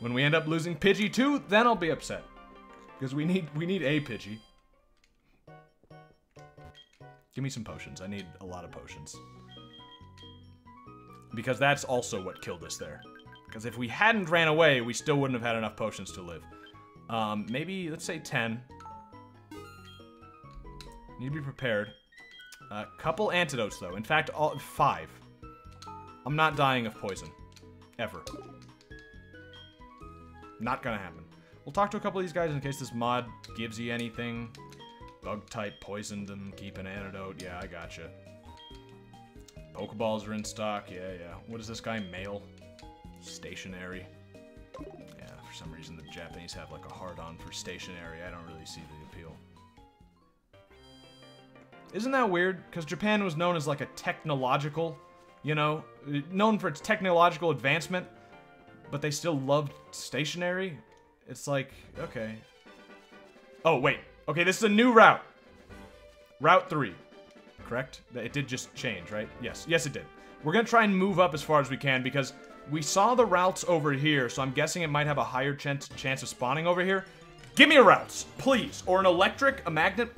When we end up losing Pidgey too, then I'll be upset. Because we need a Pidgey. Give me some potions. I need a lot of potions. Because that's also what killed us there. Because if we hadn't ran away, we still wouldn't have had enough potions to live. Maybe, let's say 10. Need to be prepared. Couple antidotes, though. In fact, 5. I'm not dying of poison. Ever. Not gonna happen. We'll talk to a couple of these guys in case this mod gives you anything. Bug type, poisoned them, keep an antidote. Yeah, I gotcha. Pokeballs are in stock. Yeah, yeah. What is this guy? Mail? Stationary. Yeah, for some reason the Japanese have like a hard-on for stationary. I don't really see the appeal. Isn't that weird? Because Japan was known as like a technological, you know, known for its technological advancement, but they still loved stationary? It's like, okay. Oh, wait. Okay, this is a new route. Route 3. Correct? It did just change, right? Yes. Yes, it did. We're gonna try and move up as far as we can because we saw the routes over here, so I'm guessing it might have a higher chance of spawning over here. Give me a routes, please. Or an electric, a magnet.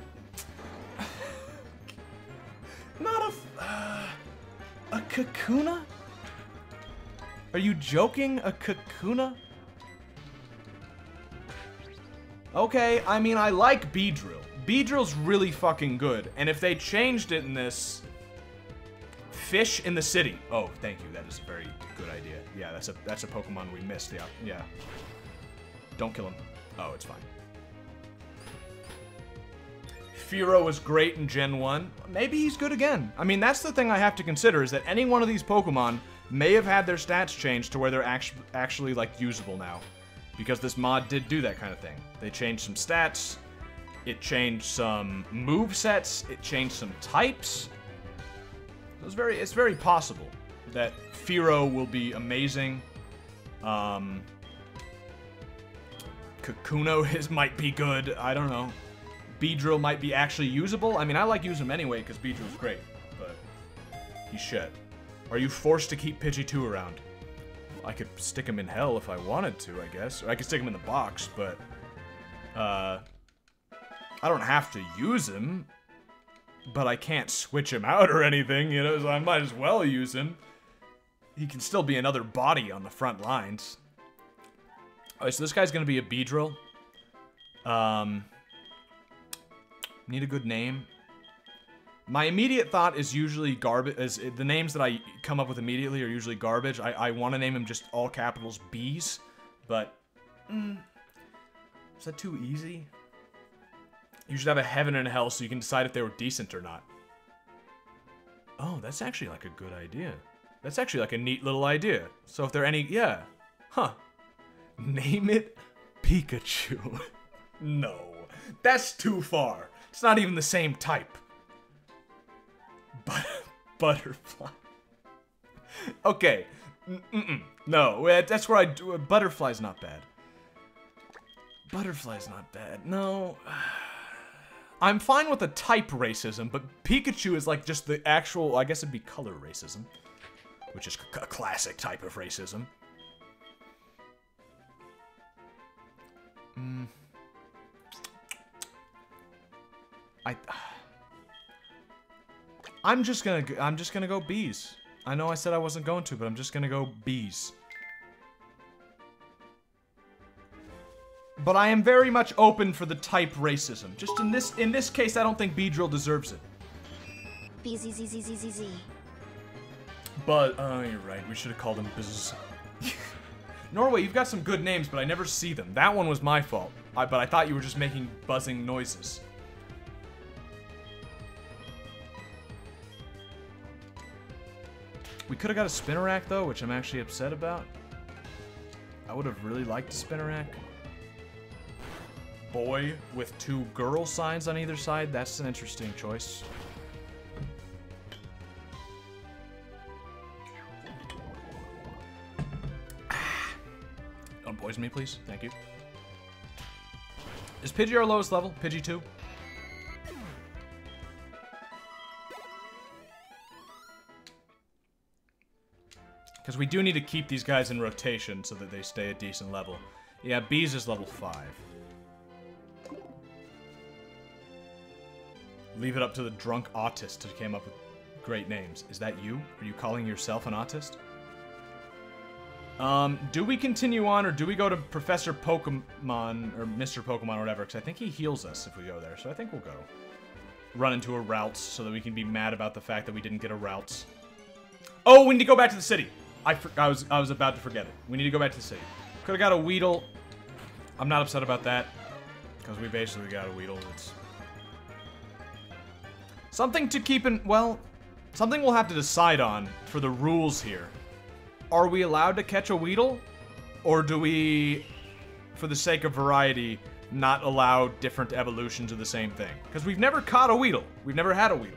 Not a Kakuna? Are you joking? A Kakuna? Okay, I mean, I like Beedrill. Beedrill's really fucking good. And if they changed it in this... Fish in the city. Oh, thank you. That is a very good idea. Yeah, that's a Pokemon we missed. Yeah, yeah. Don't kill him. Oh, it's fine. Fearow was great in Gen 1. Maybe he's good again. I mean, that's the thing I have to consider, is that any one of these Pokemon may have had their stats changed to where they're actually, like, usable now. Because this mod did do that kind of thing. They changed some stats, it changed some movesets, it changed some types. It's very possible that Fearow will be amazing. Kakuno might be good, I don't know. Beedrill might be actually usable. I mean, I like using him anyway because Beedrill's great, but he's shit. Are you forced to keep Pidgey-2 around? I could stick him in hell if I wanted to, I guess. Or I could stick him in the box, but I don't have to use him. But I can't switch him out or anything, you know, so I might as well use him. He can still be another body on the front lines. Alright, so this guy's gonna be a Beedrill. Need a good name. My immediate thought is usually garbage. The names that I come up with immediately are usually garbage. I want to name him just all capitals B's, but is that too easy? You should have a heaven and a hell so you can decide if they were decent or not. Oh, that's actually like a good idea. That's actually like a neat little idea. So if there are any, yeah, huh? Name it Pikachu. No, that's too far. It's not even the same type. Butterfly. Okay. No, that's where I do. Butterfly's not bad. Butterfly's not bad. No. I'm fine with the type racism, but Pikachu is like just the actual, I guess it'd be color racism. Which is a classic type of racism. I'm just gonna go B's. I know I said I wasn't going to, but I'm just gonna go B's. But I am very much open for the type racism. Just in this case, I don't think Beedrill deserves it. BZZZZZ. But you're right. We should have called him Bzz. Norway, you've got some good names, but I never see them. That one was my fault. But I thought you were just making buzzing noises. We could have got a Spinnerack, though, which I'm actually upset about. I would have really liked a Spinnerack. Boy with 2 girl signs on either side. That's an interesting choice. Don't poison me, please. Thank you. Is Pidgey our lowest level? Pidgey 2? Because we do need to keep these guys in rotation so that they stay a decent level. Yeah, Bees is level 5. Leave it up to the drunk autist who came up with great names. Is that you? Are you calling yourself an autist? Do we continue on, or do we go to Professor Pokemon, or Mr. Pokemon, or whatever? Because I think he heals us if we go there, so I think we'll go. Run into a Routes so that we can be mad about the fact that we didn't get a Routes. Oh, we need to go back to the city. I was about to forget it. We need to go back to the city. Could have got a Weedle. I'm not upset about that, because we basically got a Weedle. It's something to keep in, well, something we'll have to decide on for the rules here. Are we allowed to catch a Weedle? Or do we, for the sake of variety, not allow different evolutions of the same thing? Because we've never caught a Weedle. We've never had a Weedle.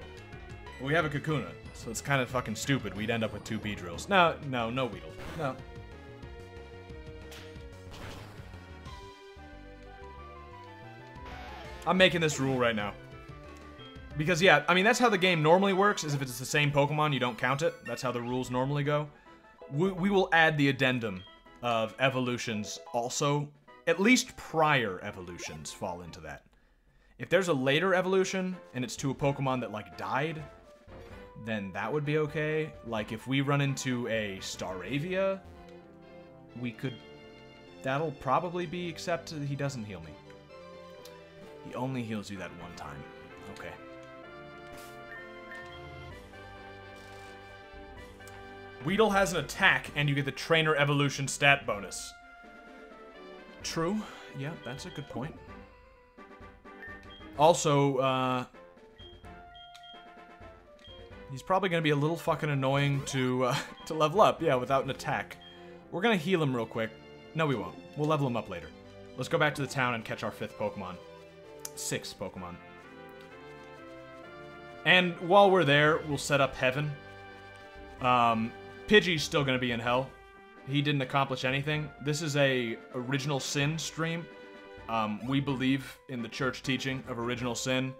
But we have a Kakuna, so it's kind of fucking stupid. We'd end up with 2 Beedrills. No Weedle. No. I'm making this rule right now. Because, yeah, I mean, that's how the game normally works, is if it's the same Pokemon, you don't count it. That's how the rules normally go. We will add the addendum of evolutions also. At least prior evolutions fall into that. If there's a later evolution, and it's to a Pokemon that, like, died, then that would be okay. Like, if we run into a Staravia, we could... That'll probably be, except he doesn't heal me. He only heals you that one time. Okay. Weedle has an attack, and you get the Trainer Evolution stat bonus. True. Yeah, that's a good point. Also, he's probably going to be a little fucking annoying to level up, yeah, without an attack. We're going to heal him real quick. No, we won't. We'll level him up later. Let's go back to the town and catch our 5th Pokemon. 6th Pokemon. And while we're there, we'll set up Heaven. Pidgey's still going to be in Hell. He didn't accomplish anything. This is a Original Sin stream. We believe in the church teaching of Original Sin.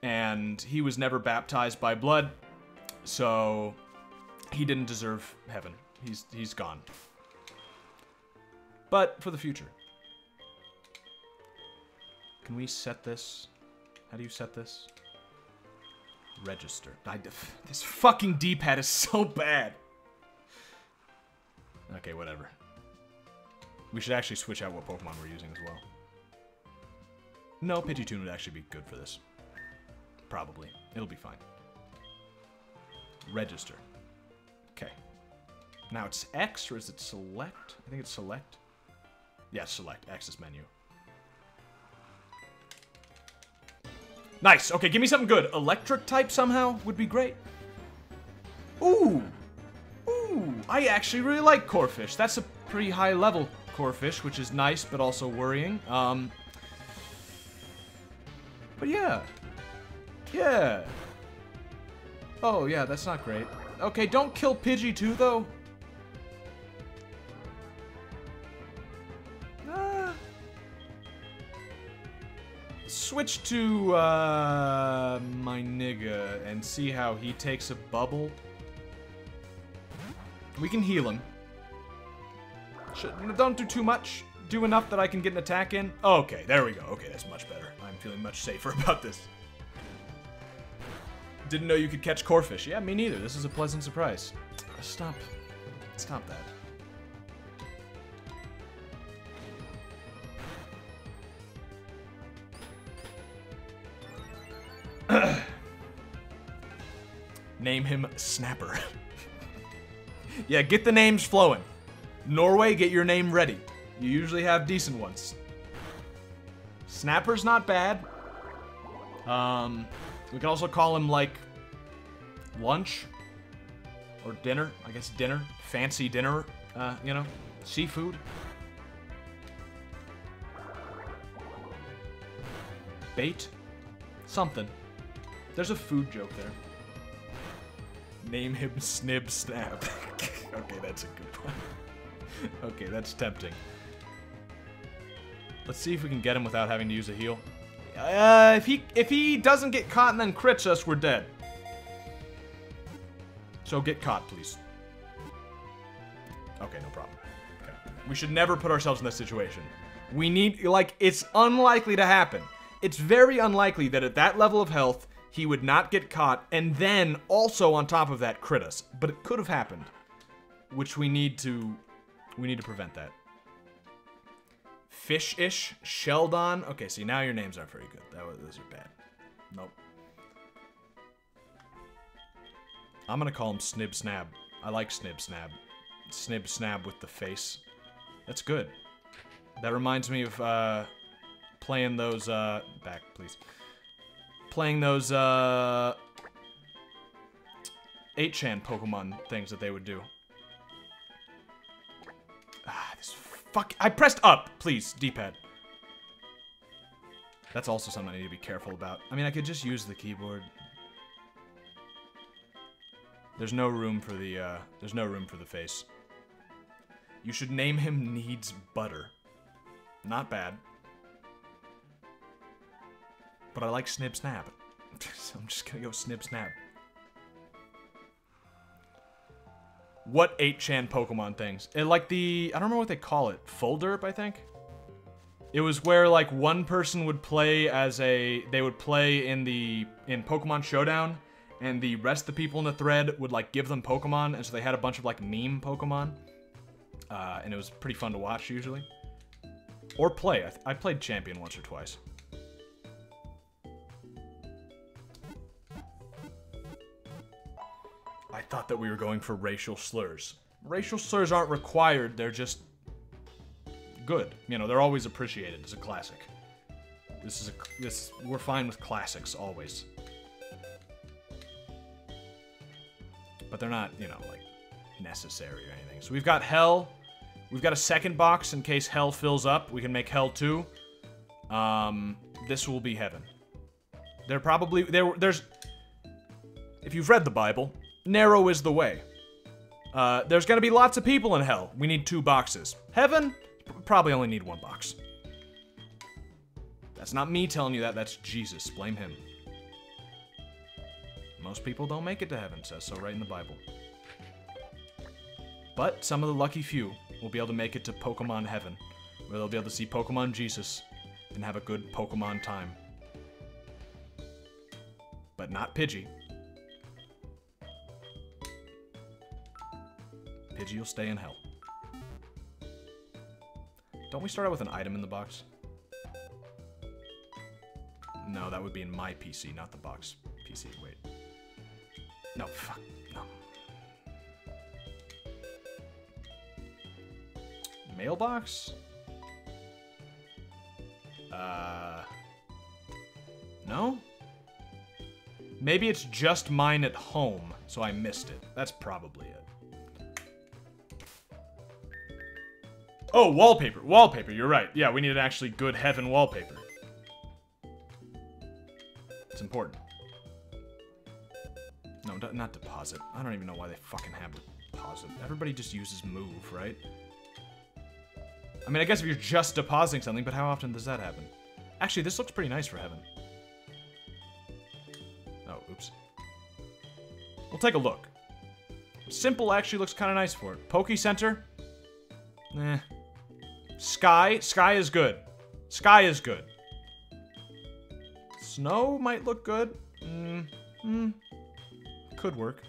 And he was never baptized by blood, so he didn't deserve heaven. He's gone. But for the future. Can we set this? How do you set this? Register. This fucking D-pad is so bad. Okay, whatever. We should actually switch out what Pokemon we're using as well. No, Pidgeotto would actually be good for this. Probably. It'll be fine. Register. Okay. Now it's X, or is it select? I think it's select. Yeah, select. Access menu. Nice. Okay, give me something good. Electric type somehow would be great. Ooh. Ooh. I actually really like Corphish. That's a pretty high level Corphish, which is nice, but also worrying. But yeah. Yeah. Oh, yeah, that's not great. Okay, don't kill Pidgeotto, though. Switch to, my nigga and see how he takes a bubble. We can heal him. Don't do too much. Do enough that I can get an attack in. Okay, there we go. Okay, that's much better. I'm feeling much safer about this. Didn't know you could catch Corphish. Yeah, me neither. This is a pleasant surprise. Stop. Stop that. Name him Snapper. Yeah, get the names flowing. Norway, get your name ready. You usually have decent ones. Snapper's not bad. We can also call him, like, lunch. Or dinner. I guess dinner. Fancy dinner, you know. Seafood. Bait. Something. There's a food joke there. Name him Snib Snap. Okay, that's a good one. Okay, that's tempting. Let's see if we can get him without having to use a heal. If he doesn't get caught and then crits us, we're dead. So get caught, please. Okay, no problem. Okay. We should never put ourselves in this situation. We need, like, it's unlikely to happen. It's very unlikely that at that level of health, he would not get caught, and then also on top of that, crit us. But it could have happened, which we need to prevent that. Fish-ish, Sheldon. Okay, see, now your names aren't very good. Those are bad. Nope. I'm gonna call him Snib Snab. I like Snib Snab. Snib Snab with the face. That's good. That reminds me of, playing those, back, please. Playing those, 8chan Pokemon things that they would do. Ah, this fuck. I pressed up, please, D-pad. That's also something I need to be careful about. I mean, I could just use the keyboard. There's no room for the face. You should name him Needs Butter. Not bad. But I like Snib Snab. So I'm just gonna go Snib Snab. What 8chan Pokemon things? It, like the, I don't know what they call it. Folderp, I think? It was where, like, one person would play as a, they would play in Pokemon Showdown, and the rest of the people in the thread would, like, give them Pokemon, and so they had a bunch of, like, meme Pokemon. And it was pretty fun to watch, usually. Or play. I played Champion once or twice. I thought that we were going for racial slurs. Racial slurs aren't required, they're just good. You know, they're always appreciated. It's a classic. We're fine with classics, always. But they're not, you know, like, necessary or anything. So we've got Hell. We've got a second box in case Hell fills up. We can make Hell 2. This will be Heaven. There's... If you've read the Bible, narrow is the way. There's gonna be lots of people in Hell. We need 2 boxes. Heaven? Probably only need 1 box. That's not me telling you that, that's Jesus. Blame him. Most people don't make it to heaven, says so right in the Bible. But some of the lucky few will be able to make it to Pokemon Heaven, where they'll be able to see Pokemon Jesus and have a good Pokemon time. But not Pidgey. Pidgey will stay in Hell. Don't we start out with an item in the box? No, that would be in my PC, not the box PC. Wait. No, fuck. No. Mailbox? No? Maybe it's just mine at home, so I missed it. That's probably it. Oh, wallpaper. Wallpaper, you're right. Yeah, we need an actually good Heaven wallpaper. It's important. No, not deposit. I don't even know why they fucking have deposit. Everybody just uses move, right? I mean, I guess if you're just depositing something, but how often does that happen? Actually, this looks pretty nice for Heaven. Oh, oops. We'll take a look. Simple actually looks kind of nice for it. Poke Center? Eh. Sky? Sky is good. Sky is good. Snow might look good. Could work.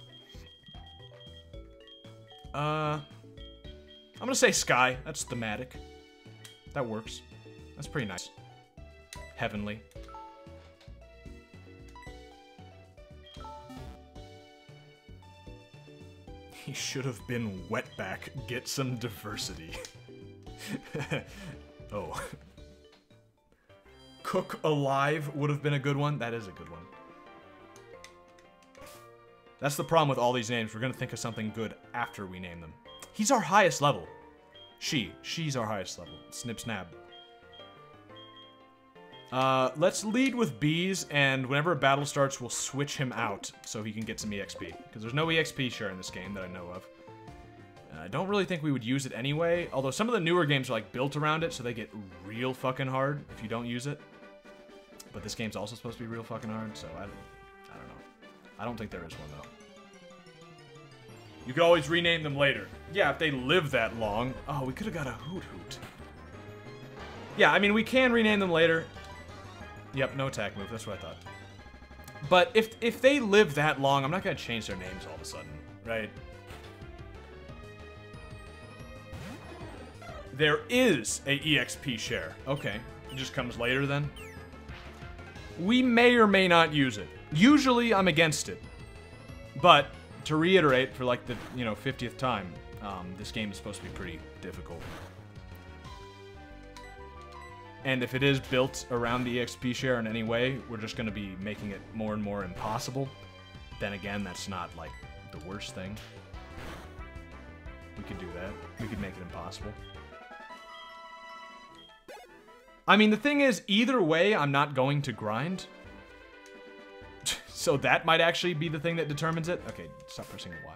I'm gonna say Sky. That's thematic. That works. That's pretty nice. Heavenly. He should have been Wetback. Get some diversity. Oh. Cook Alive would have been a good one. That is a good one. That's the problem with all these names. We're gonna think of something good after we name them. He's our highest level. She's our highest level. Snip Snab. Let's lead with bees, and whenever a battle starts, we'll switch him out so he can get some EXP. Because there's no EXP share in this game that I know of. I don't really think we would use it anyway, although some of the newer games are like built around it, so they get real fucking hard if you don't use it. But this game's also supposed to be real fucking hard, so I don't know. I don't think there is one, though. You could always rename them later. Yeah, if they live that long. Oh, we could have got a Hoot Hoot. Yeah, I mean, we can rename them later. Yep, no attack move. That's what I thought. But if they live that long, I'm not going to change their names all of a sudden, right? There is a EXP share. Okay. It just comes later then. We may or may not use it. Usually, I'm against it. But, to reiterate for like the, 50th time, this game is supposed to be pretty difficult. And if it is built around the EXP share in any way, we're just going to be making it more and more impossible. Then again, that's not, like, the worst thing. We could do that. We could make it impossible. I mean, the thing is, either way, I'm not going to grind. So that might actually be the thing that determines it. Okay, stop pressing the Y.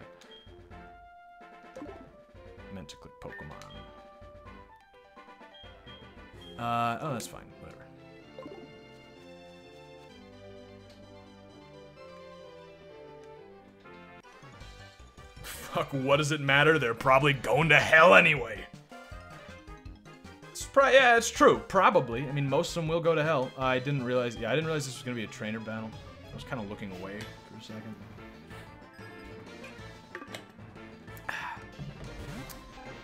I meant to click Pokemon. Oh, that's fine. Whatever. Fuck, what does it matter? They're probably going to hell anyway. Yeah, it's true. Probably. I mean, most of them will go to hell. I didn't realize... Yeah, I didn't realize this was going to be a trainer battle. I was kind of looking away for a second.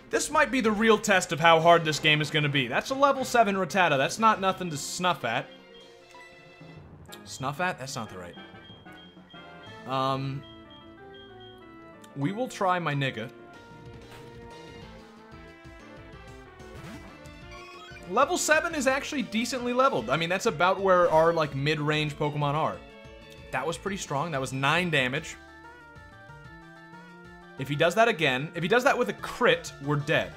This might be the real test of how hard this game is going to be. That's a level 7 Rattata. That's not nothing to snuff at. Snuff at? That's not the right. We will try my nigga. Level 7 is actually decently leveled. I mean, that's about where our, like, mid-range Pokemon are. That was pretty strong. That was 9 damage. If he does that again, if he does that with a crit, we're dead.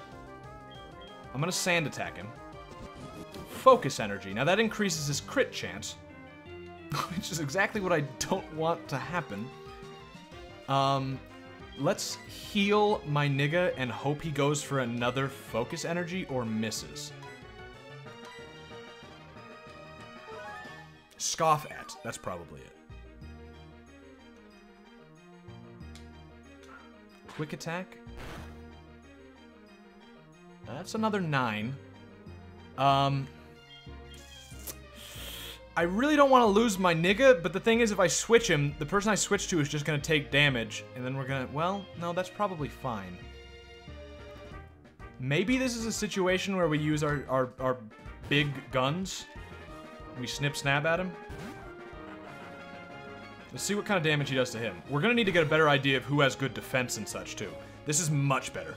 I'm gonna Sand Attack him. Focus Energy. Now that increases his crit chance. Which is exactly what I don't want to happen. Let's heal my nigga and hope he goes for another Focus Energy or misses. Scoff at. That's probably it. Quick attack. That's another 9. I really don't want to lose my nigga, but the thing is, if I switch him, the person I switch to is just going to take damage, and then we're going to... Well, no, that's probably fine. Maybe this is a situation where we use our big guns. We snip-snap at him. Let's see what kind of damage he does to him. We're gonna need to get a better idea of who has good defense and such, too. This is much better.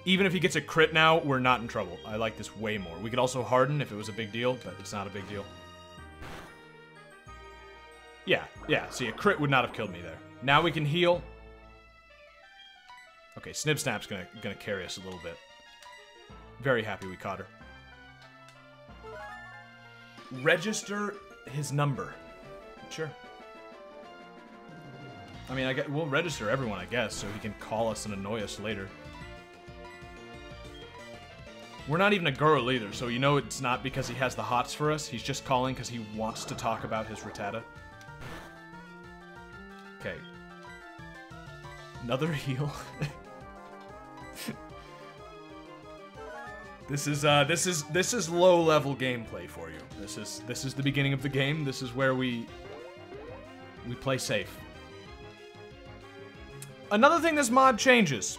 Even if he gets a crit now, we're not in trouble. I like this way more. We could also harden if it was a big deal, but it's not a big deal. Yeah, see, a crit would not have killed me there. Now we can heal. Okay, Snip-Snap's gonna carry us a little bit. Very happy we caught her. Register his number. Sure. I mean, we'll register everyone, I guess, so he can call us and annoy us later. We're not even a girl either, so you know it's not because he has the hots for us. He's just calling because he wants to talk about his Rattata. Okay. Another heal. This is low-level gameplay for you. This is the beginning of the game. This is where we play safe. Another thing this mod changes.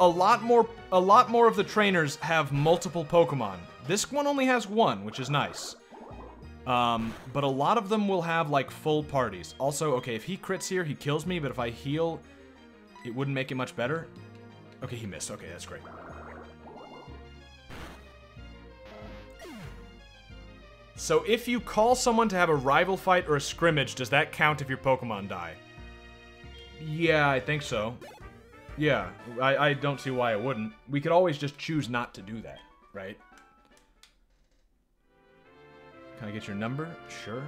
A lot more of the trainers have multiple Pokemon. This one only has one, which is nice. But a lot of them will have, like, full parties. Also, okay, if he crits here, he kills me, but if I heal, it wouldn't make it much better. Okay, he missed. Okay, that's great. So if you call someone to have a rival fight or a scrimmage, does that count if your Pokemon die? Yeah, I think so. Yeah, I don't see why it wouldn't. We could always just choose not to do that, right? Can I get your number? Sure.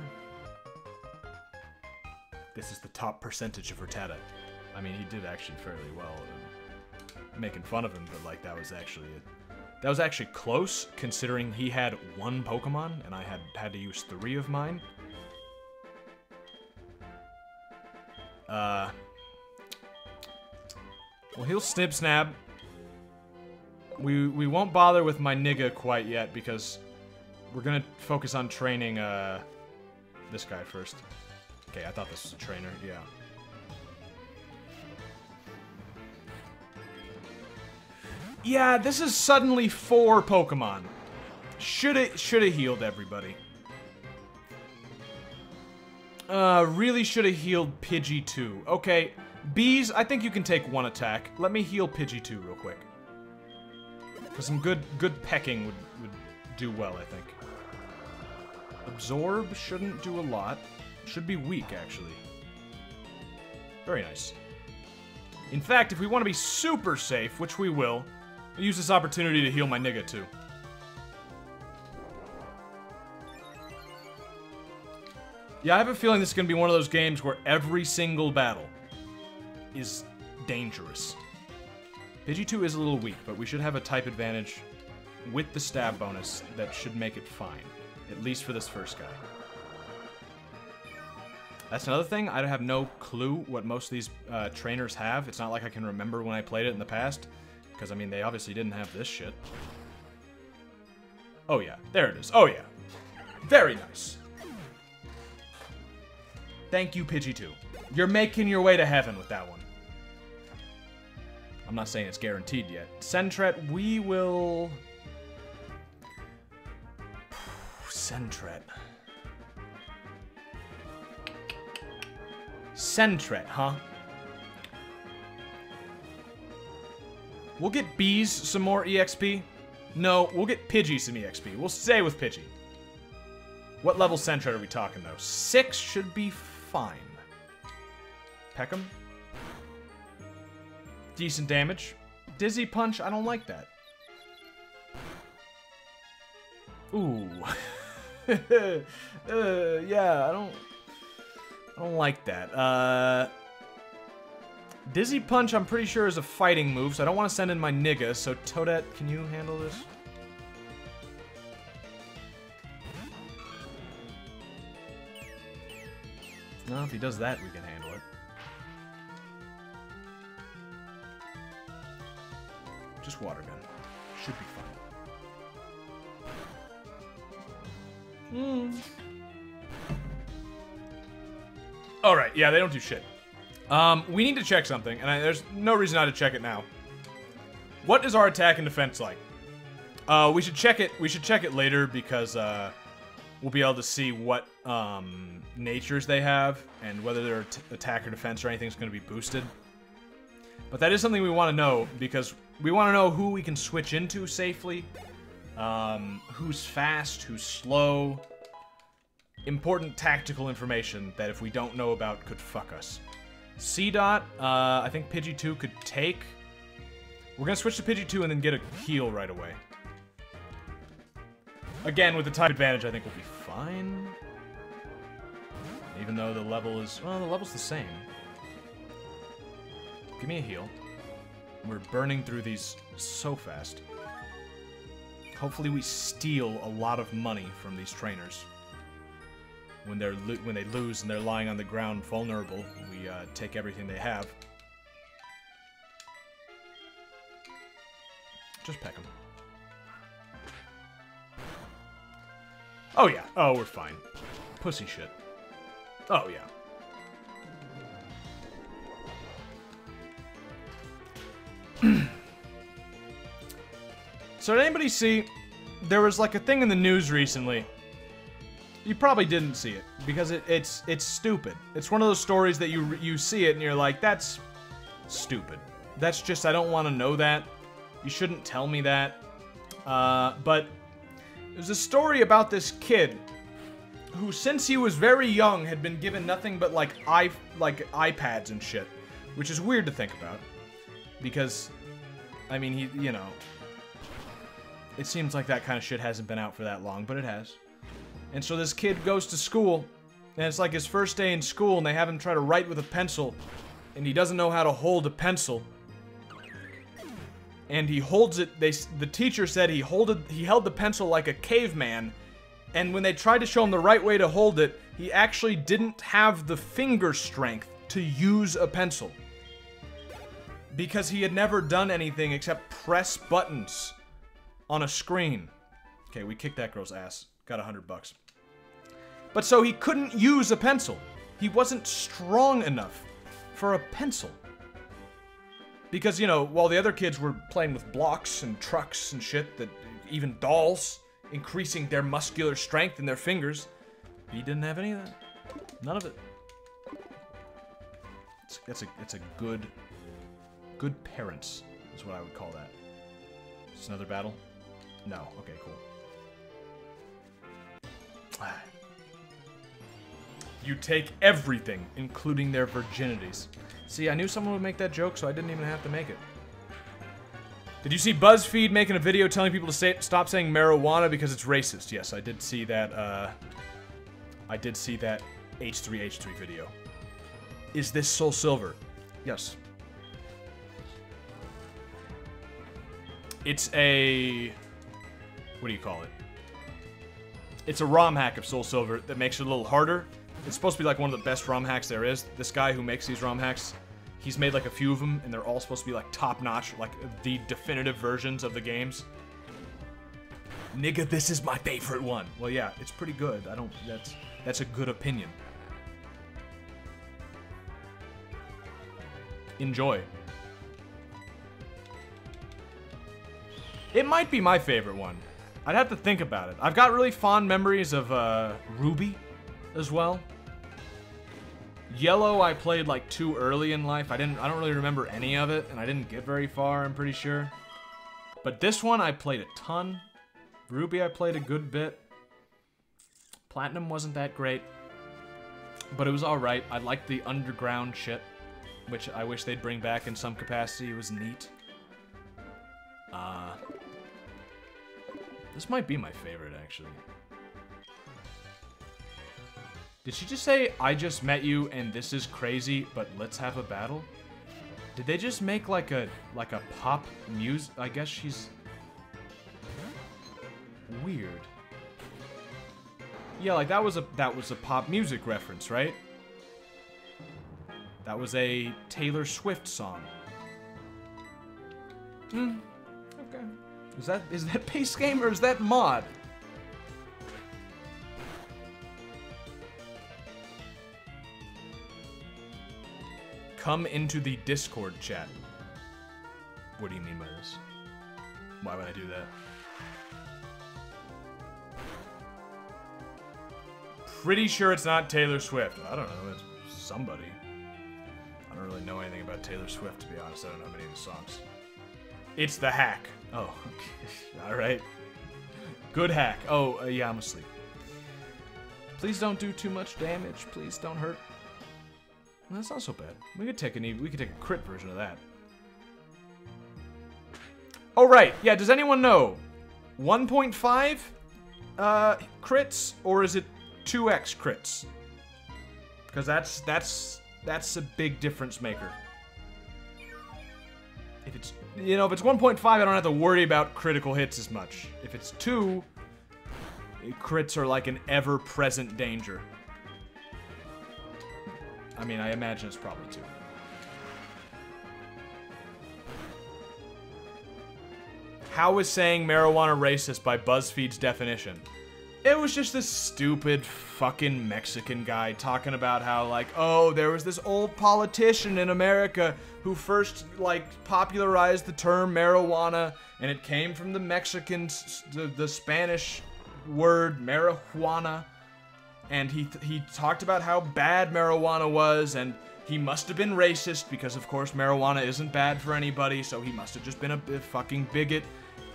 This is the top percentage of Rattata. I mean, he did actually fairly well. Making fun of him, but like that was actually close, considering he had one Pokemon and I had to use 3 of mine. Well, he'll snip snap. We won't bother with my nigga quite yet because we're gonna focus on training this guy first. Okay, I thought this was a trainer. Yeah. Yeah, this is suddenly 4 Pokemon. Shoulda healed everybody. Really shoulda healed Pidgey too. Okay, Bees, I think you can take 1 attack. Let me heal Pidgey 2 real quick. Because some good pecking would do well, I think. Absorb shouldn't do a lot. Should be weak, actually. Very nice. In fact, if we want to be super safe, which we will, I'll use this opportunity to heal my nigga too. Yeah, I have a feeling this is going to be one of those games where every single battle is dangerous. Pidgey 2 is a little weak, but we should have a type advantage with the stab bonus that should make it fine. At least for this first guy. That's another thing. I have no clue what most of these trainers have. It's not like I can remember when I played it in the past. Because, I mean, they obviously didn't have this shit. Oh, yeah. There it is. Oh, yeah. Very nice. Thank you, Pidgey 2. You're making your way to heaven with that one. I'm not saying it's guaranteed yet. Sentret, we will... Sentret. Sentret, huh? We'll get Bees some more EXP. No, we'll get Pidgey some EXP. We'll stay with Pidgey. What level Sentret are we talking, though? 6 should be fine. Peckham. Decent damage. Dizzy Punch, I don't like that. Ooh. Yeah, I don't like that. Dizzy Punch, I'm pretty sure is a fighting move, so I don't want to send in my nigga, so Toadette, can you handle this? No, if he does that, we can handle it. Just Water Gun. Should be fine. Alright, yeah, they don't do shit. We need to check something, and there's no reason not to check it now. What is our attack and defense like? We should check it later because, we'll be able to see what, natures they have, and whether their attack or defense or anything is going to be boosted. But that is something we want to know, because we want to know who we can switch into safely, who's fast, who's slow. Important tactical information that if we don't know about could fuck us. C-Dot, I think Pidgey 2 could take. We're gonna switch to Pidgey 2 and then get a heal right away. Again, with the type advantage, I think we'll be fine. Even though the level is... well, the level's the same. Give me a heal. We're burning through these so fast. Hopefully we steal a lot of money from these trainers. When they lose and they're lying on the ground vulnerable, we take everything they have. Just peck them. Oh yeah. Oh, we're fine. Pussy shit. Oh yeah. So did anybody see, there was like a thing in the news recently. You probably didn't see it, because it's stupid. It's one of those stories that you see it and you're like, that's stupid. That's just, I don't want to know that. You shouldn't tell me that. But there's a story about this kid who, since he was very young, had been given nothing but like iPads and shit, which is weird to think about, because, I mean, he, you know, it seems like that kind of shit hasn't been out for that long, but it has. And so this kid goes to school, and it's like his first day in school, and they have him try to write with a pencil, and he doesn't know how to hold a pencil. And he holds it, the teacher said he held the pencil like a caveman, and when they tried to show him the right way to hold it, he actually didn't have the finger strength to use a pencil. because he had never done anything except press buttons on a screen. Okay, we kicked that girl's ass. Got $100. But so he couldn't use a pencil. He wasn't strong enough for a pencil. Because, you know, while the other kids were playing with blocks and trucks and shit, that even dolls, increasing their muscular strength in their fingers, he didn't have any of that. None of it. It's a good parents is what I would call that. Is this another battle? No. Okay, cool. You take everything, including their virginities. See, I knew someone would make that joke, so I didn't even have to make it. Did you see BuzzFeed making a video telling people to stop saying marijuana because it's racist? Yes, I did see that, I did see that H3H3 video. Is this Soul Silver? Yes. It's a... what do you call it? It's a ROM hack of Soul Silver that makes it a little harder. It's supposed to be like one of the best ROM hacks there is. This guy who makes these ROM hacks, he's made like a few of them, and they're all supposed to be like top-notch, like the definitive versions of the games. Nigga, this is my favorite one. Well, yeah, it's pretty good. That's a good opinion. Enjoy. It might be my favorite one. I'd have to think about it. I've got really fond memories of Ruby as well. Yellow I played like too early in life. I don't really remember any of it, and I didn't get very far, I'm pretty sure. But this one I played a ton. Ruby I played a good bit. Platinum wasn't that great, but it was alright. I liked the underground shit, which I wish they'd bring back in some capacity. It was neat. This might be my favorite, actually. Did she just say, I just met you and this is crazy, but let's have a battle? Did they just make like a pop music? I guess she's... weird. Yeah, like that was a pop music reference, right? That was a Taylor Swift song. Okay. Is that base game or is that mod? Come into the Discord chat. What do you mean by this? Why would I do that? Pretty sure it's not Taylor Swift. I don't know, it's somebody. I don't really know anything about Taylor Swift, to be honest. I don't know many of the songs. It's the hack. Oh, okay. Alright. Good hack. Oh, yeah, I'm asleep. Please don't do too much damage. Please don't hurt. That's not so bad. We could take a crit version of that. Oh, right. Yeah, does anyone know? 1.5 crits, or is it 2x crits? Because that's a big difference maker. If it's, you know, if it's 1.5, I don't have to worry about critical hits as much. If it's 2, crits are like an ever-present danger. I mean, I imagine it's probably 2. How is saying marijuana racist by BuzzFeed's definition? It was just this stupid fucking Mexican guy talking about how, like, oh, there was this old politician in America who first, like, popularized the term marijuana, and it came from the Mexicans, the Spanish word marijuana, and he talked about how bad marijuana was, and he must have been racist, because, of course, marijuana isn't bad for anybody, so he must have just been a fucking bigot,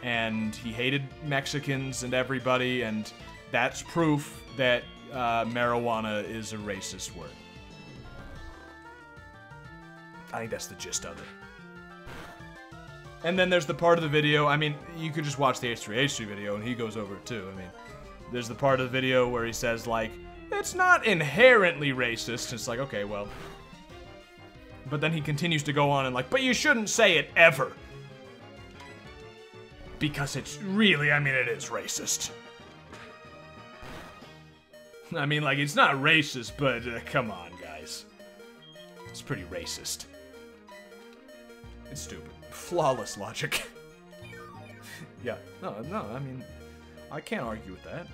and he hated Mexicans and everybody, and that's proof that marijuana is a racist word. I think that's the gist of it. And then there's the part of the video, I mean, you could just watch the H3H3 video and he goes over it too. I mean, there's the part of the video where he says, like, it's not inherently racist. It's like, okay, well. But then he continues to go on and like, but you shouldn't say it ever. Because it's really, I mean, it is racist. I mean, like, it's not racist, but come on, guys. It's pretty racist. It's stupid. Flawless logic. Yeah, no, I mean, I can't argue with that.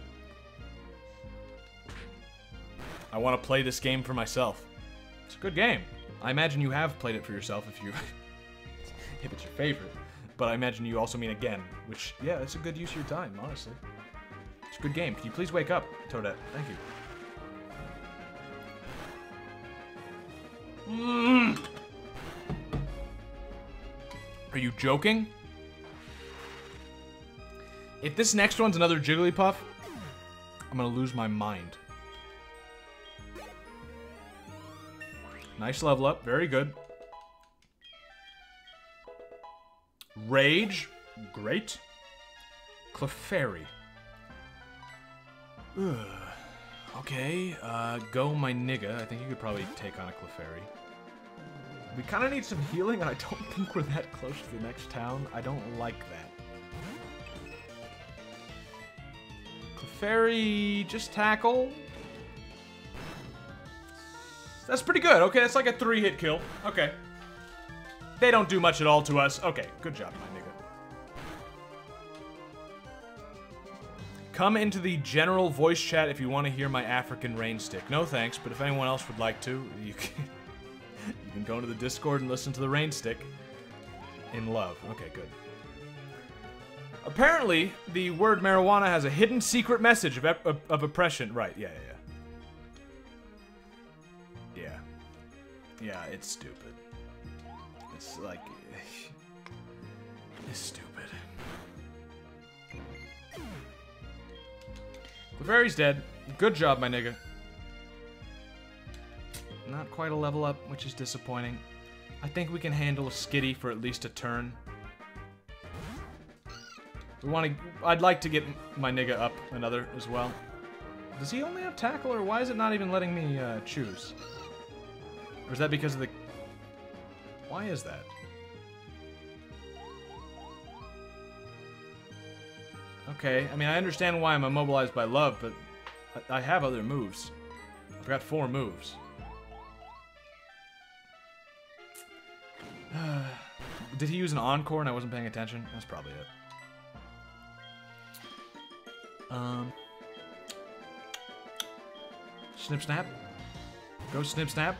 I want to play this game for myself. It's a good game. I imagine you have played it for yourself if you... if it's your favorite. But I imagine you also mean again, which, yeah, it's a good use of your time, honestly. It's a good game. Can you please wake up, Toadette? Thank you. Are you joking? If this next one's another Jigglypuff, I'm gonna lose my mind. Nice level up. Very good. Rage. Great. Clefairy. Ugh. Okay, go my nigga. I think you could probably take on a Clefairy. We kind of need some healing, and I don't think we're that close to the next town. I don't like that. Clefairy, just tackle. That's pretty good. Okay, that's like a 3-hit kill. Okay. They don't do much at all to us. Okay, good job, my nigga. Come into the general voice chat if you want to hear my African rain stick. No thanks, but if anyone else would like to, you can go into the Discord and listen to the rain stick. In love. Okay, good. Apparently, the word marijuana has a hidden secret message of oppression. Right, yeah. Yeah, it's stupid. It's like... It's stupid. Clefairy's dead. Good job, my nigga. Not quite a level up, which is disappointing. I think we can handle a Skitty for at least a turn. I'd like to get my nigga up another as well. Does he only have tackle, or why is it not even letting me choose? Or is that because of the... Why is that? Okay, I mean, I understand why I'm immobilized by love, but I have other moves. I've got 4 moves. Did he use an encore and I wasn't paying attention? That's probably it. Snip snap. Go snip snap.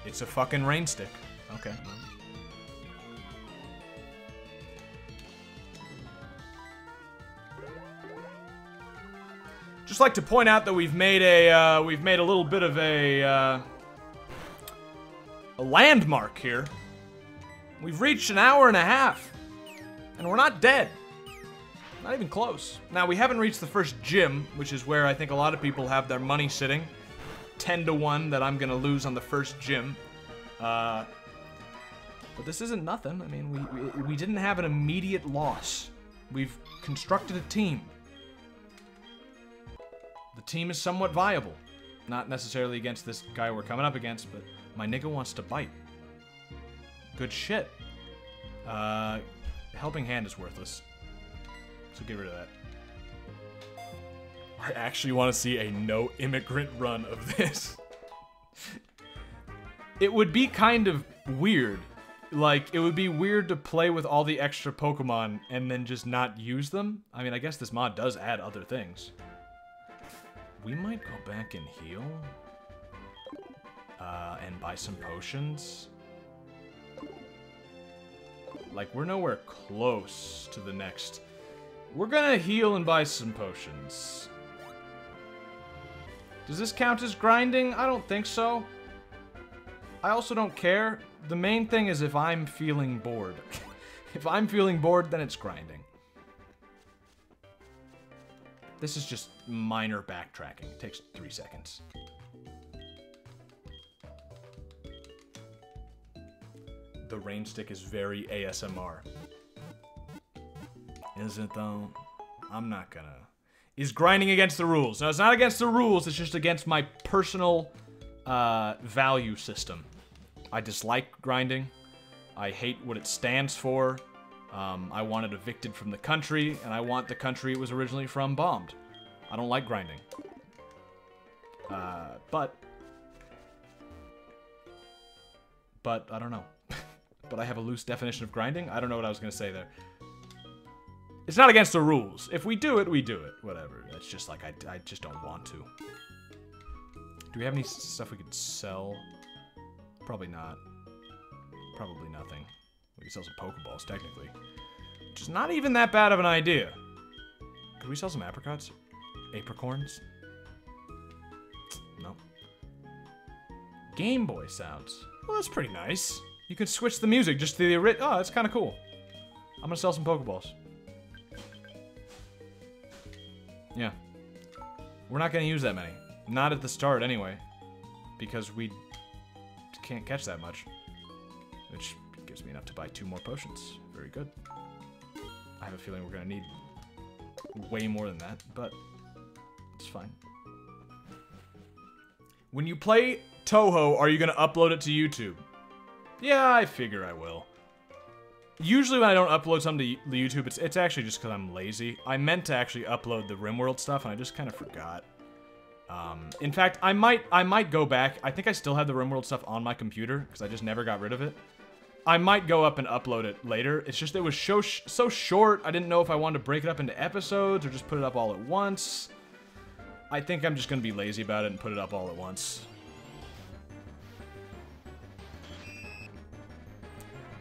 It's a fucking rain stick. Okay. Just like to point out that we've made a little bit of a landmark here. We've reached an hour and a half, and we're not dead. Not even close. Now, we haven't reached the first gym, which is where I think a lot of people have their money sitting. 10 to 1 that I'm gonna lose on the first gym. But this isn't nothing. I mean, we didn't have an immediate loss. We've constructed a team. The team is somewhat viable. Not necessarily against this guy we're coming up against, but my nigga wants to bite. Good shit. Helping Hand is worthless. So get rid of that. I actually want to see a no immigrant run of this. It would be kind of weird. Like, it would be weird to play with all the extra Pokemon and then just not use them. I mean, I guess this mod does add other things. We might go back and heal. And buy some potions. Like, we're nowhere close to the next. We're gonna heal and buy some potions. Does this count as grinding? I don't think so. I also don't care. The main thing is if I'm feeling bored. If I'm feeling bored, then it's grinding. This is just minor backtracking. It takes 3 seconds. The rain stick is very ASMR. Is it though? I'm not gonna... Is grinding against the rules? No, it's not against the rules, it's just against my personal value system. I dislike grinding. I hate what it stands for. I want it evicted from the country, and I want the country it was originally from bombed. I don't like grinding. But... but I don't know. But I have a loose definition of grinding. I don't know what I was gonna say there. It's not against the rules. If we do it, we do it. Whatever. It's just like, I just don't want to. Do we have any stuff we could sell? Probably not. Probably nothing. We can sell some Pokeballs, technically. Which is not even that bad of an idea. Could we sell some apricots? Apricorns? No. Game Boy sounds. Well, that's pretty nice. You can switch the music just to the original. Oh, that's kind of cool. I'm gonna sell some Pokeballs. Yeah. We're not gonna use that many. Not at the start, anyway. Because we can't catch that much. Which gives me enough to buy 2 more potions. Very good. I have a feeling we're gonna need way more than that, but it's fine. When you play Toho, are you gonna upload it to YouTube? Yeah, I figure I will. Usually when I don't upload something to YouTube, it's actually just because I'm lazy. I meant to actually upload the RimWorld stuff, and I just kind of forgot. In fact, I might go back. I think I still have the RimWorld stuff on my computer, because I just never got rid of it. I might go up and upload it later. It's just it was so short, I didn't know if I wanted to break it up into episodes or just put it up all at once. I think I'm just going to be lazy about it and put it up all at once.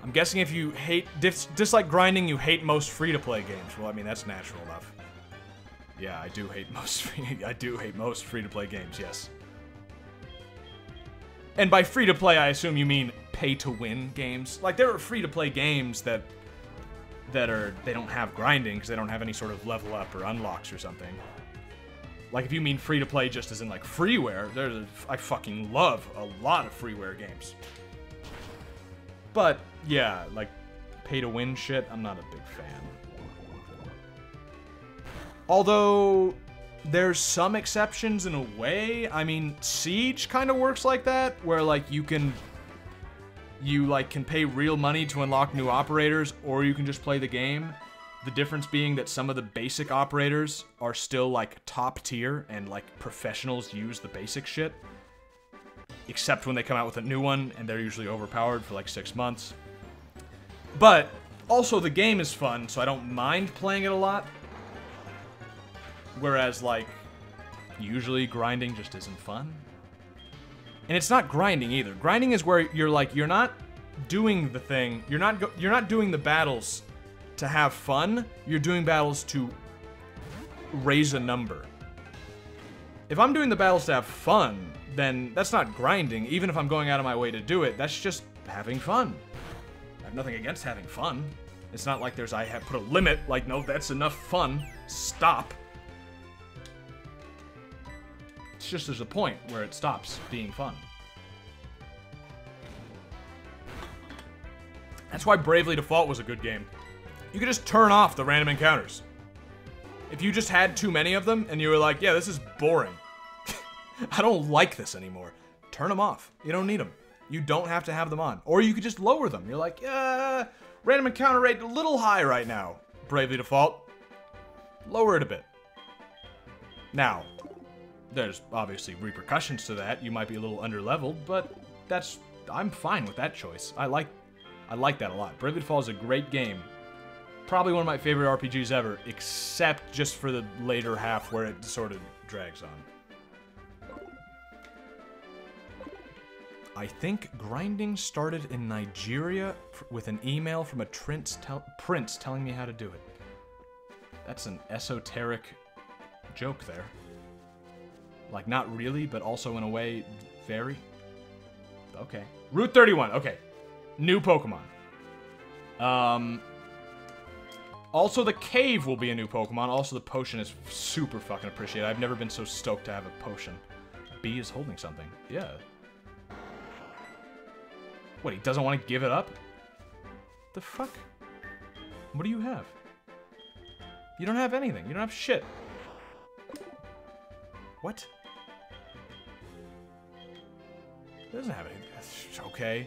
I'm guessing if you dislike grinding, you hate most free-to-play games. Well, I mean, that's natural enough. Yeah, I do hate most free-to-play games, yes. And by free-to-play, I assume you mean pay-to-win games. Like, there are free-to-play games that they don't have grinding because they don't have any sort of level up or unlocks or something. Like, if you mean free-to-play just as in, like, freeware, I fucking love a lot of freeware games. But, yeah, like, pay-to-win shit, I'm not a big fan. Although, there's some exceptions in a way. I mean, Siege kind of works like that, where, like, you can pay real money to unlock new operators, or you can just play the game. The difference being that some of the basic operators are still, like, top tier, and, like, professionals use the basic shit. Except when they come out with a new one, and they're usually overpowered for, like, 6 months. But, also, the game is fun, so I don't mind playing it a lot. Whereas, like, usually grinding just isn't fun. And it's not grinding either. Grinding is where you're, like, you're not doing the thing. You're not doing the battles to have fun. You're doing battles to raise a number. If I'm doing the battles to have fun, then that's not grinding. Even if I'm going out of my way to do it, that's just having fun. I have nothing against having fun. It's not like I have put a limit, like, no, that's enough fun. Stop. It's just there's a point where it stops being fun. That's why Bravely Default was a good game. You could just turn off the random encounters. If you just had too many of them and you were like, yeah, this is boring. I don't like this anymore. Turn them off. You don't need them. You don't have to have them on. Or you could just lower them. You're like, random encounter rate a little high right now. Bravely Default. Lower it a bit. Now, there's obviously repercussions to that. You might be a little underleveled, but I'm fine with that choice. I like that a lot. Bravely Default is a great game. Probably one of my favorite RPGs ever, except just for the later half where it sort of drags on. I think grinding started in Nigeria with an email from a prince telling me how to do it. That's an esoteric joke there. Like, not really, but also in a way, very. Okay. Route 31, okay. New Pokemon. Also, the cave will be a new Pokemon. Also, the potion is super fucking appreciated. I've never been so stoked to have a potion. B is holding something. Yeah. What, he doesn't want to give it up? The fuck? What do you have? You don't have anything. You don't have shit. What? He doesn't have anything. That's okay.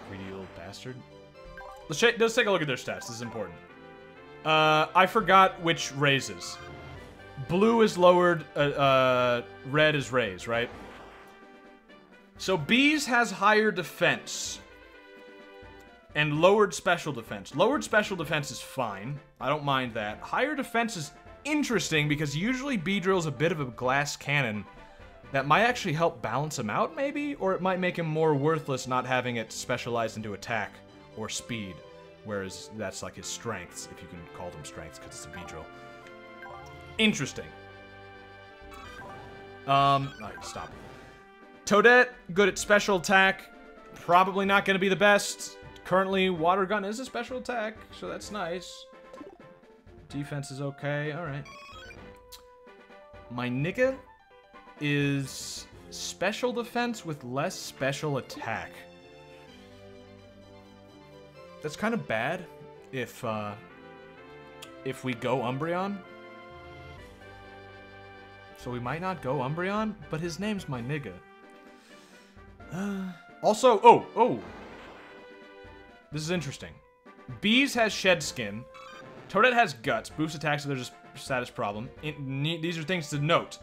Greedy little bastard. Let's take a look at their stats. This is important. I forgot which raises. Blue is lowered, red is raised, right? So Bees has higher defense. And lowered special defense. Lowered special defense is fine. I don't mind that. Higher defense is interesting because usually Beedrill's a bit of a glass cannon that might actually help balance him out, maybe? Or it might make him more worthless not having it specialized into attack or speed. Whereas that's like his strengths, if you can call them strengths, because it's a Beedrill. Interesting. Alright, stop. Toadette, good at special attack. Probably not going to be the best. Currently, Water Gun is a special attack, so that's nice. Defense is okay, alright. My nigga is special defense with less special attack. That's kind of bad if we go Umbreon. So we might not go Umbreon, but his name's my nigga. Also, oh! This is interesting. Bees has Shed Skin. Toadette has Guts. Boost attacks, so there's a status problem. These are things to note.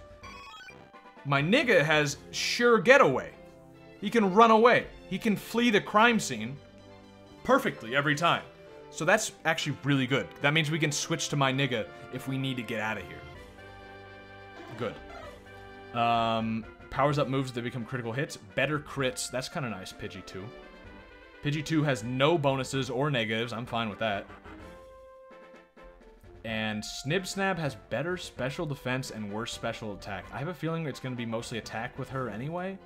My nigga has Sure Getaway. He can run away. He can flee the crime scene perfectly every time. So that's actually really good. That means we can switch to my nigga if we need to get out of here. Good. Powers up moves that become critical hits. Better crits. That's kind of nice, Pidgey 2. Pidgey 2 has no bonuses or negatives. I'm fine with that. And Snib has better special defense and worse special attack. I have a feeling it's going to be mostly attack with her anyway.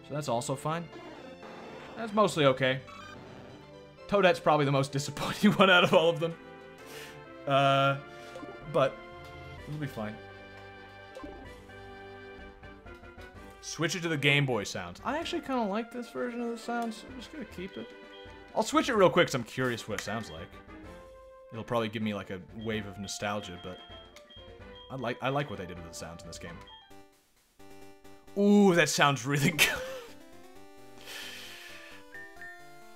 So that's also fine. That's mostly okay. Toadette's probably the most disappointing one out of all of them. But it'll be fine. Switch it to the Game Boy sounds. I actually kind of like this version of the sounds. So I'm just going to keep it. I'll switch it real quick because I'm curious what it sounds like. It'll probably give me like a wave of nostalgia, but I like what they did with the sounds in this game. Ooh, that sounds really good.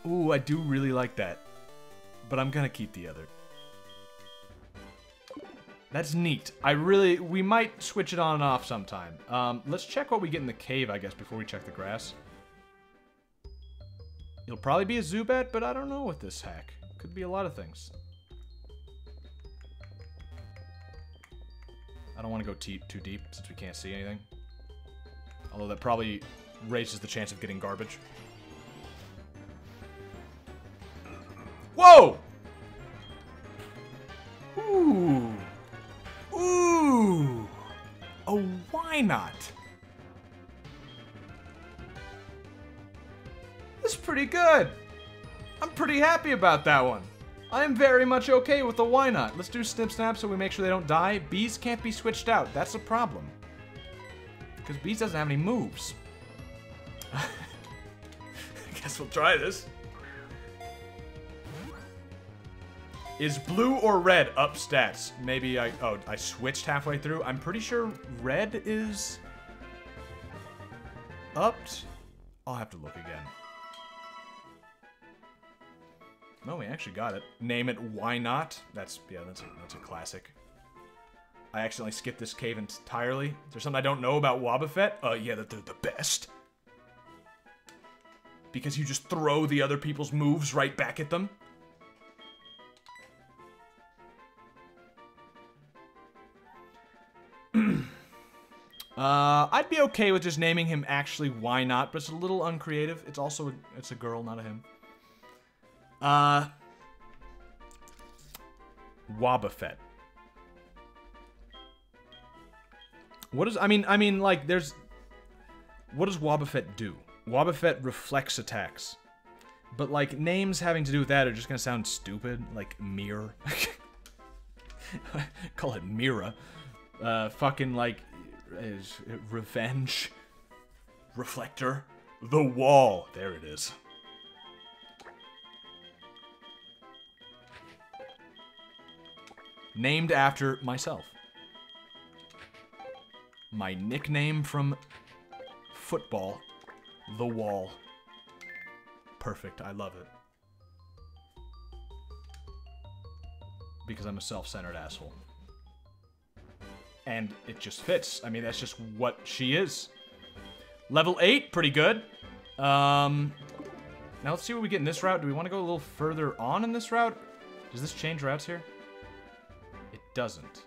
Ooh, I do really like that. But I'm gonna keep the other. That's neat. We might switch it on and off sometime. Let's check what we get in the cave, I guess, before we check the grass. It'll probably be a Zubat, but I don't know with this hack. Could be a lot of things. I don't want to go too deep since we can't see anything. Although that probably raises the chance of getting garbage. Whoa! Ooh. Ooh. Oh, why not? That's pretty good. I'm pretty happy about that one. I am very much okay with the why not. Let's do Snip so we make sure they don't die. Bees can't be switched out. That's a problem. Because Bees doesn't have any moves. I guess we'll try this. Is blue or red up stats? Maybe I switched halfway through. I'm pretty sure red is upped. I'll have to look again. No, we actually got it. Name it Why Not? That's a classic. I accidentally skipped this cave entirely. Is there something I don't know about Wobbuffet? Yeah, that they're the best. Because you just throw the other people's moves right back at them. I'd be okay with just naming him actually Why Not, but it's a little uncreative. It's also it's a girl, not a him. Wobbuffet. What is, I mean, like, there's, what does Wobbuffet do? Wobbuffet reflects attacks. But, like, names having to do with that are just gonna sound stupid. Like, Mirror. Call it Mira. Fucking, like, Revenge. Reflector. The Wall. There it is. Named after myself. My nickname from football. The Wall. Perfect. I love it. Because I'm a self-centered asshole. And it just fits. I mean, that's just what she is. Level 8, pretty good. Now let's see what we get in this route. Do we want to go a little further on in this route? Does this change routes here? It doesn't.